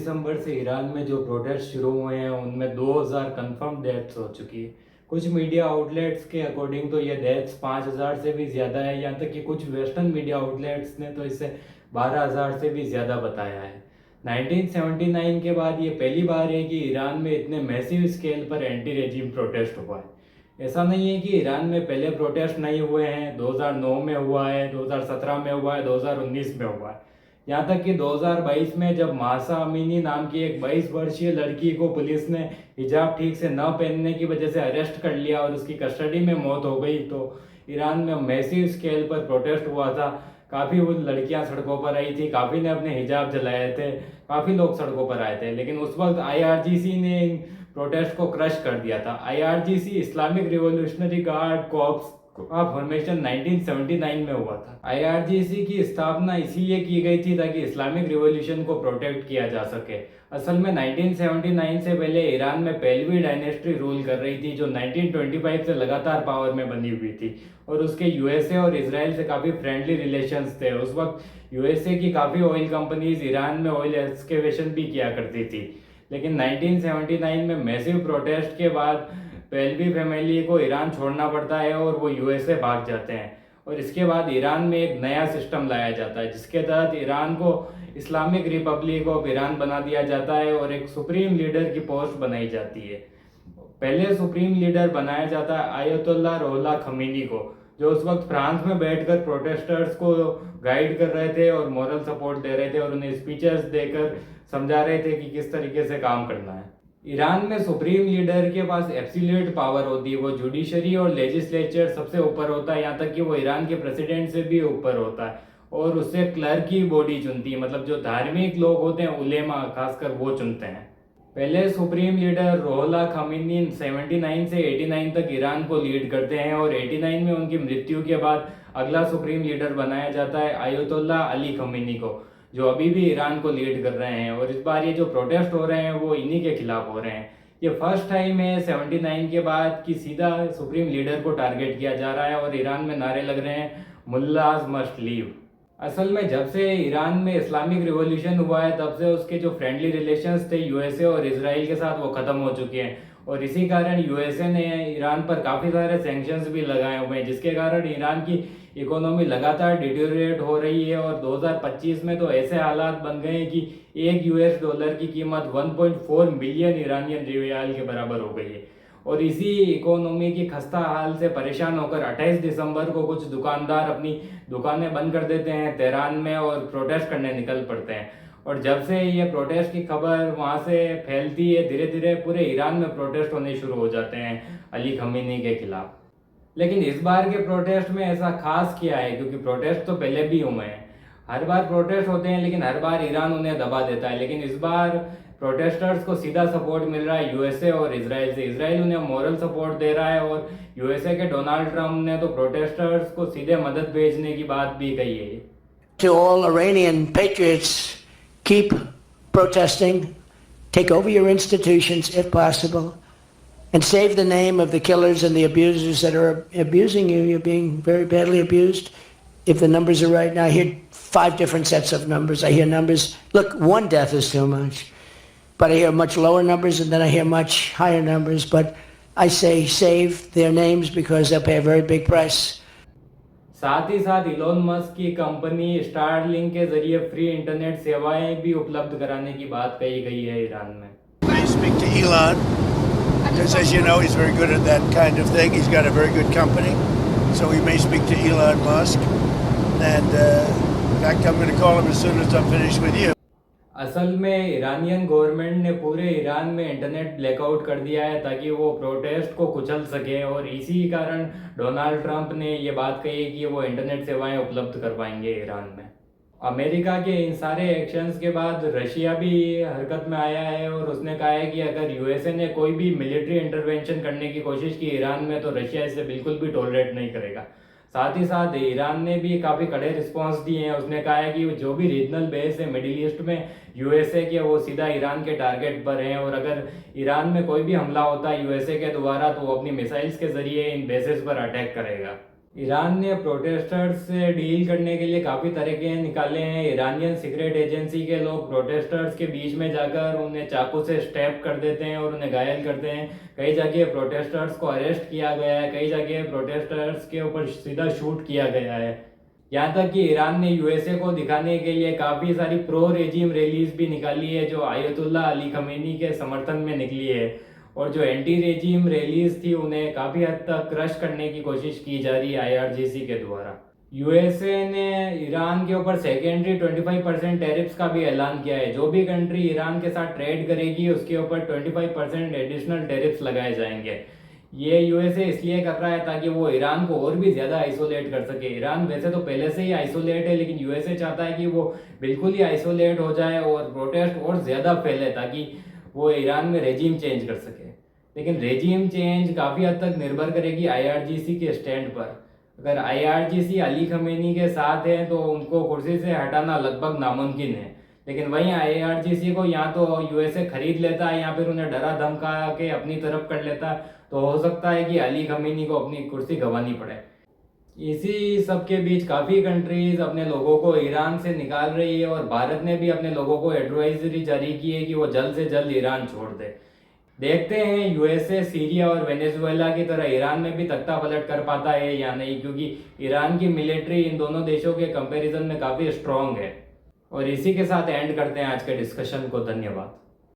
दिसंबर से ईरान में जो प्रोटेस्ट शुरू हुए हैं उनमें 2000 कंफर्म डेथ्स हो चुकी है। कुछ मीडिया आउटलेट्स के अकॉर्डिंग तो ये डेथ्स 5000 से भी ज़्यादा है, यहाँ तक कि कुछ वेस्टर्न मीडिया आउटलेट्स ने तो इसे 12000 से भी ज़्यादा बताया है। 1979 के बाद ये पहली बार है कि ईरान में इतने मैसिव स्केल पर एंटी रेजिम प्रोटेस्ट हुआ है। ऐसा नहीं है कि ईरान में पहले प्रोटेस्ट नहीं हुए हैं, 2009 में हुआ है, 2017 में हुआ है, 2019 में हुआ है। यहाँ तक कि 2022 में जब मासा अमीनी नाम की एक 22 वर्षीय लड़की को पुलिस ने हिजाब ठीक से न पहनने की वजह से अरेस्ट कर लिया और उसकी कस्टडी में मौत हो गई, तो ईरान में मैसिव स्केल पर प्रोटेस्ट हुआ था। काफ़ी वो लड़कियां सड़कों पर आई थी, काफ़ी ने अपने हिजाब जलाए थे, काफ़ी लोग सड़कों पर आए थे। लेकिन उस वक्त आईआरजीसी ने इन प्रोटेस्ट को क्रश कर दिया था। IRGC Islamic revolutionary guard corps का फॉर्मेशन 1979 में हुआ था। आईआरजीसी की स्थापना इसीलिए की गई थी ताकि इस्लामिक रिवॉल्यूशन को प्रोटेक्ट किया जा सके। असल में 1979 से पहले ईरान में पहलवी डायनेस्टी रूल कर रही थी, जो 1925 से लगातार पावर में बनी हुई थी और उसके यूएसए और इसराइल से काफ़ी फ्रेंडली रिलेशंस थे। उस वक्त यूएसए की काफ़ी ऑयल कंपनीज ईरान में ऑयल एक्सकेवेशन भी किया करती थी। लेकिन 1979 में मैसिव प्रोटेस्ट के बाद पहलवी फैमिली को ईरान छोड़ना पड़ता है और वो यूएसए भाग जाते हैं। और इसके बाद ईरान में एक नया सिस्टम लाया जाता है जिसके तहत ईरान को इस्लामिक रिपब्लिक ऑफ ईरान बना दिया जाता है और एक सुप्रीम लीडर की पोस्ट बनाई जाती है। पहले सुप्रीम लीडर बनाया जाता है आयतुल्लाह रुहुल्लाह खमीनी को, जो उस वक्त फ्रांस में बैठकर प्रोटेस्टर्स को गाइड कर रहे थे और मॉरल सपोर्ट दे रहे थे और उन्हें स्पीचेस देकर समझा रहे थे कि किस तरीके से काम करना है। ईरान में सुप्रीम लीडर के पास एब्सोल्यूट पावर होती है, वो जुडिशरी और लेजिस्लेचर सबसे ऊपर होता है, यहाँ तक कि वो ईरान के प्रेसिडेंट से भी ऊपर होता है और उससे क्लर्क की बॉडी चुनती है, मतलब जो धार्मिक लोग होते हैं उलेमा खासकर वो चुनते हैं। पहले सुप्रीम लीडर रुहुल्लाह खमीनी 79 से 89 तक ईरान को लीड करते हैं और 89 में उनकी मृत्यु के बाद अगला सुप्रीम लीडर बनाया जाता है आयतुल्लाह अली खमीनी को, जो अभी भी ईरान को लीड कर रहे हैं। और इस बार ये जो प्रोटेस्ट हो रहे हैं वो इन्हीं के खिलाफ हो रहे हैं। ये फर्स्ट टाइम है 79 के बाद कि सीधा सुप्रीम लीडर को टारगेट किया जा रहा है और ईरान में नारे लग रहे हैं मुल्लाज मस्ट लीव। असल में जब से ईरान में इस्लामिक रिवॉल्यूशन हुआ है तब से उसके जो फ्रेंडली रिलेशंस थे यूएसए और इसराइल के साथ वो ख़त्म हो चुके हैं और इसी कारण यूएसए ने ईरान पर काफ़ी सारे सैंक्शंस भी लगाए हुए हैं, जिसके कारण ईरान की इकोनॉमी लगातार डिटेरियोरेट हो रही है। और 2025 में तो ऐसे हालात बन गए हैं कि एक यूएस डॉलर की कीमत 1.4 बिलियन ईरानियन रियाल के बराबर हो गई है। और इसी इकोनॉमी की खस्ता हाल से परेशान होकर 28 दिसंबर को कुछ दुकानदार अपनी दुकानें बंद कर देते हैं तेहरान में और प्रोटेस्ट करने निकल पड़ते हैं। और जब से ये प्रोटेस्ट की खबर वहाँ से फैलती है, धीरे धीरे पूरे ईरान में प्रोटेस्ट होने शुरू हो जाते हैं अली खमीनी के खिलाफ। लेकिन इस बार के प्रोटेस्ट में ऐसा खास क्या है, क्योंकि प्रोटेस्ट तो पहले भी हुए हैं, हर बार प्रोटेस्ट होते हैं लेकिन हर बार ईरान उन्हें दबा देता है। लेकिन इस बार प्रोटेस्टर्स को सीधा सपोर्ट मिल रहा है यूएसए और इसराइल से। इसराइल उन्हें मॉरल सपोर्ट दे रहा है और यूएसए के डोनाल्ड ट्रंप ने तो प्रोटेस्टर्स को सीधे मदद भेजने की बात भी कही है। To all Iranian patriots, keep protesting, take over your institutions if possible, and save the name of the killers and the abusers that are abusing you. You're being very badly abused. If the numbers are right now, I hear 5 different sets of numbers. I hear numbers, look, 1 death is too much. But I hear much lower numbers and then I hear much higher numbers. But I say save their names because they'll pay a very big price. साथ ही साथ Elon Musk की company Starlink के जरिए free internet सेवाएं भी उपलब्ध कराने की बात कही गई है ईरान में। I speak to Elon because, as you know, he's very good at that kind of thing. He's got a very good company, so we may speak to Elon Musk. And in fact, I'm going to call him as soon as I'm finished with you. असल में Iranian government ने पूरे Iran में internet blackout कर दिया है ताकि वो प्रोटेस्ट को कुचल सके और इसी कारण डोनाल्ड ट्रंप ने ये बात कही कि वो इंटरनेट सेवाएं उपलब्ध करवाएंगे ईरान में। अमेरिका के इन सारे एक्शंस के बाद रशिया भी हरकत में आया है और उसने कहा है कि अगर यूएसए ने कोई भी मिलिट्री इंटरवेंशन करने की कोशिश की ईरान में तो रशिया इसे बिल्कुल भी टॉलरेट नहीं करेगा। साथ ही साथ ईरान ने भी काफ़ी कड़े रिस्पांस दिए हैं। उसने कहा है कि जो भी रीजनल बेस है मिडिल ईस्ट में यूएसए के, वो सीधा ईरान के टारगेट पर हैं और अगर ईरान में कोई भी हमला होता है यूएसए के द्वारा तो वो अपनी मिसाइल्स के जरिए इन बेसेस पर अटैक करेगा। ईरान ने प्रोटेस्टर्स से डील करने के लिए काफ़ी तरीके निकाले हैं। ईरानियन सीक्रेट एजेंसी के लोग प्रोटेस्टर्स के बीच में जाकर उन्हें चाकू से स्टैब कर देते हैं और उन्हें घायल करते हैं। कई जगह प्रोटेस्टर्स को अरेस्ट किया गया है, कई जगह प्रोटेस्टर्स के ऊपर सीधा शूट किया गया है। यहाँ तक कि ईरान ने यूएसए को दिखाने के लिए काफ़ी सारी प्रो रेजिम रैलीज भी निकाली है जो आयतुल्ला अली खमेनी के समर्थन में निकली है, और जो एंटी रेजिम रैलीज थी उन्हें काफ़ी हद तक क्रश करने की कोशिश की जा रही है आईआरजीसी के द्वारा। यूएसए ने ईरान के ऊपर सेकेंडरी 25% टैरिफ्स का भी ऐलान किया है। जो भी कंट्री ईरान के साथ ट्रेड करेगी उसके ऊपर 25% एडिशनल टैरिफ्स लगाए जाएंगे। ये यूएसए इसलिए कर रहा है ताकि वो ईरान को और भी ज़्यादा आइसोलेट कर सके। ईरान वैसे तो पहले से ही आइसोलेट है, लेकिन यूएसए चाहता है कि वो बिल्कुल ही आइसोलेट हो जाए और प्रोटेस्ट और ज़्यादा फैले ताकि वो ईरान में रेजिम चेंज कर सके। लेकिन रेजिम चेंज काफ़ी हद तक निर्भर करेगी आईआरजीसी के स्टैंड पर। अगर आईआरजीसी अली खमेनी के साथ है तो उनको कुर्सी से हटाना लगभग नामुमकिन है, लेकिन वहीं आईआरजीसी को या तो यूएसए खरीद लेता है या फिर उन्हें डरा धमका के अपनी तरफ कर लेता है, तो हो सकता है कि अली खमेनी को अपनी कुर्सी गंवानी पड़े। इसी सब के बीच काफ़ी कंट्रीज अपने लोगों को ईरान से निकाल रही है और भारत ने भी अपने लोगों को एडवाइजरी जारी की है कि वो जल्द से जल्द ईरान छोड़ दे। देखते हैं यूएसए सीरिया और वेनेजुएला की तरह ईरान में भी तख्ता पलट कर पाता है या नहीं, क्योंकि ईरान की मिलिट्री इन दोनों देशों के कंपैरिजन में काफ़ी स्ट्रॉन्ग है। और इसी के साथ एंड करते हैं आज के डिस्कशन को। धन्यवाद।